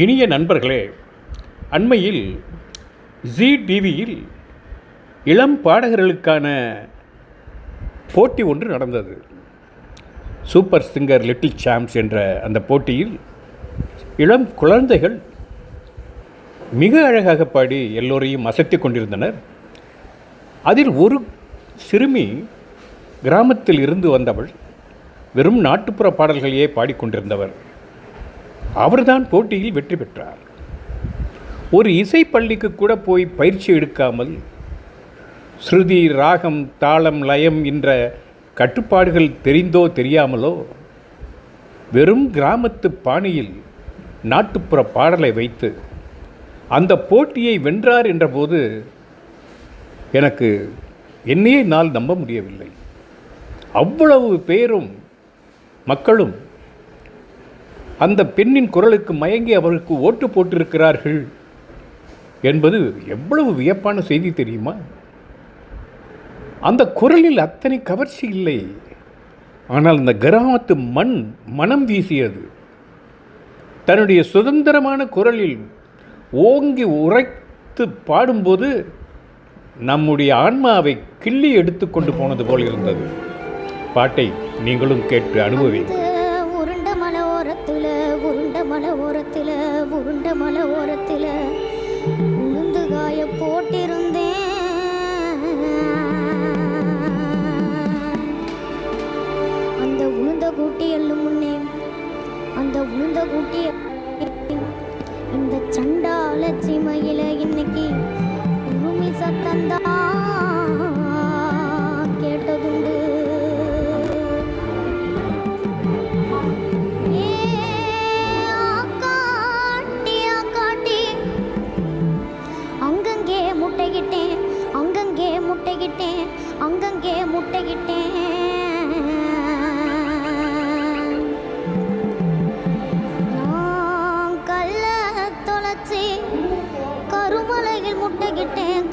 இனிய நண்பர்களே, அண்மையில் ஜீ டிவியில் இளம் பாடகர்களுக்கான போட்டி ஒன்று நடந்தது. சூப்பர் சிங்கர் லிட்டில் சாம்ப்ஸ் என்ற அந்த போட்டியில் இளம் குழந்தைகள் மிக அழகாக பாடி எல்லோரையும் அசத்தி கொண்டிருந்தனர். அதில் ஒரு சிறுமி கிராமத்தில் இருந்து வந்தவள், வெறும் நாட்டுப்புற பாடல்களையே பாடிக்கொண்டிருந்தவர். அவர்தான் போட்டியில் வெற்றி பெற்றார். ஒரு இசை பள்ளிக்கு கூட போய் பயிற்சி எடுக்காமல், ஸ்ருதி, ராகம், தாளம், லயம் என்ற கட்டுப்பாடுகள் தெரிந்தோ தெரியாமலோ வெறும் கிராமத்து பாணியில் நாட்டுப்புற பாடலை வைத்து அந்த போட்டியை வென்றார் என்றபோது எனக்கு என்னையே என்னால் நம்ப முடியவில்லை. அவ்வளவு பேரும் மக்களும் அந்த பெண்ணின் குரலுக்கு மயங்கி அவருக்கு ஓட்டு போட்டிருக்கிறார்கள் என்பது எவ்வளவு வியப்பான செய்தி தெரியுமா? அந்த குரலில் அத்தனை கவர்ச்சி இல்லை, ஆனால் அந்த கிராமத்து மனம் வீசியது. தன்னுடைய சுதந்திரமான குரலில் ஓங்கி உரைத்து பாடும்போது நம்முடைய ஆன்மாவை கிள்ளி எடுத்துக்கொண்டு போனது போல் இருந்தது. பாட்டை நீங்களும் கேட்டு அனுபவிங்க. உருண்ட மலை ஓரத்தில் உளுந்து காய போட்டிருந்தேன். அந்த உளுந்த கூட்டி எள்ளும் முன்னே, அந்த உளுந்த கூட்டி இந்த சண்டால சீமையில இன்னைக்கு உருமி சத்தந்தா கேட்டதுண்டு. அங்கங்கே முட்டைகிட்டேன். நான் கல்ல தொலைச்சி கருமலையில் முட்டைகிட்டேன்.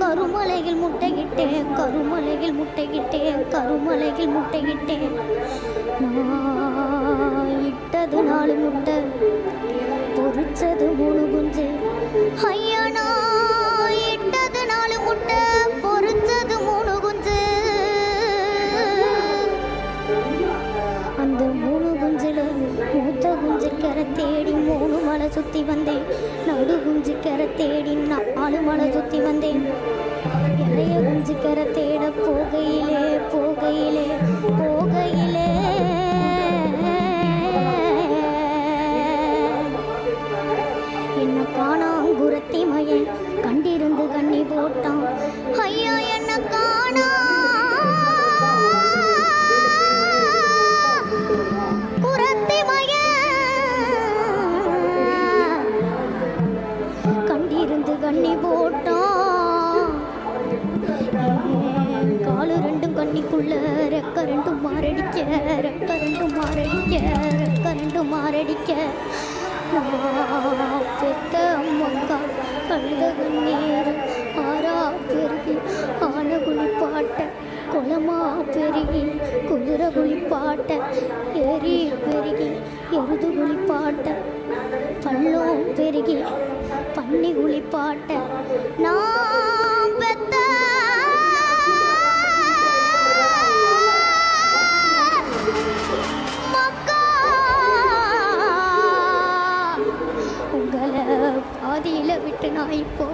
நான் இட்டது 4 முட்டை, பொறிச்சது 3 குஞ்சு. ஐயா, நான் இட்டது 4 முட்டை, பொறிச்சது 3 குஞ்சு. அந்த 3 குஞ்சில் மூத்த குஞ்சுக்கரை தேடி 3 மலை சுற்றி வந்தேன். நடு குஞ்சுக்கரை தேடி 4 மலை சுற்றி வந்தேன். இளைய குஞ்சுக்கரை தேட போகையிலே என்ன காணாங்குரத்தி மயன் கண்டிருந்து கண்ணி போட்டான். ஐயா, என்ன காணா குரத்தி மயன் கண்டிருந்து கண்ணி போட்டான். காலு 2 கண்ணிக்குள்ள ரெக்க 2 மாரடிக்க நான் பெத்த அம்மக்கா கழுத கண்ணீர் ஆறா பெருகி ஆன குளிப்பாட்ட, குளமா பெருகி குதிரை குளிப்பாட்ட, ஏரி பெருகி எருது குளிப்பாட்ட, பள்ளம் பெருகி பன்னி குளிப்பாட்ட, நான் பெத்த உங்களை பாதியில் விட்டு நான் இப்போ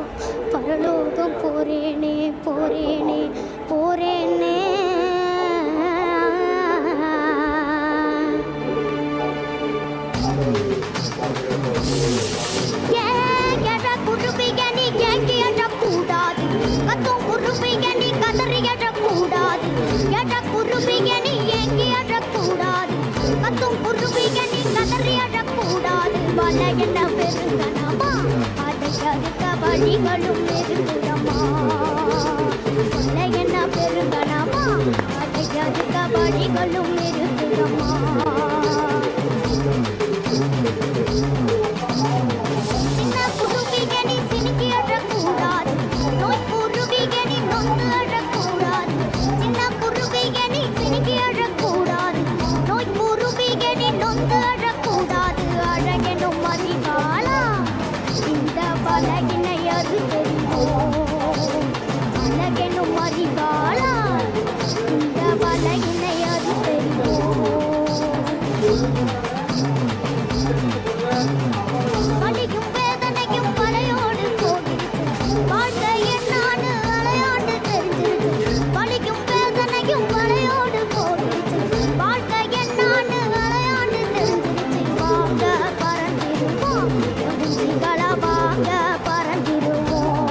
பரலோகம் போறேனே. என்ன பெருங்கனமா அதையதுக்க வழிகளும் இருக்குதம்மா. என்ன பெருங்கனமா அதையதுக்க வழிகளும் இருக்குதம்மா. சின்ன குருவிகனி சினிக்கி அழக்கூடாது, நோய் குருவிகனி நொந்து அழக்கூடாது. சின்ன குருவிகனி சினிக்கி அழக்கூடாது, நோய் குருவிகனி நொந்து அழக்கூடாது. அழகெனும் அதிகாலா வலிக்கும் வேதனைக்கும் வலையோடு போகிடுச்சு வாழ்க்கை என்னான்னு அலையாண்டு தெரிஞ்சிருச்சு வலிக்கும் வேதனைக்கும் வலையோடு போகிடுச்சு வாழ்க்கை என்னான்னு அலையாண்டு தெரிஞ்சிருச்சு வாங்க பறந்திருவோம் குஞ்சுகளா வாங்க பறந்திருவோம்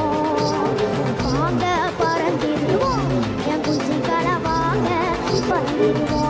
வாங்க பறந்திருவோம் என் குஞ்சுகளா வாங்க பறந்திருவோம்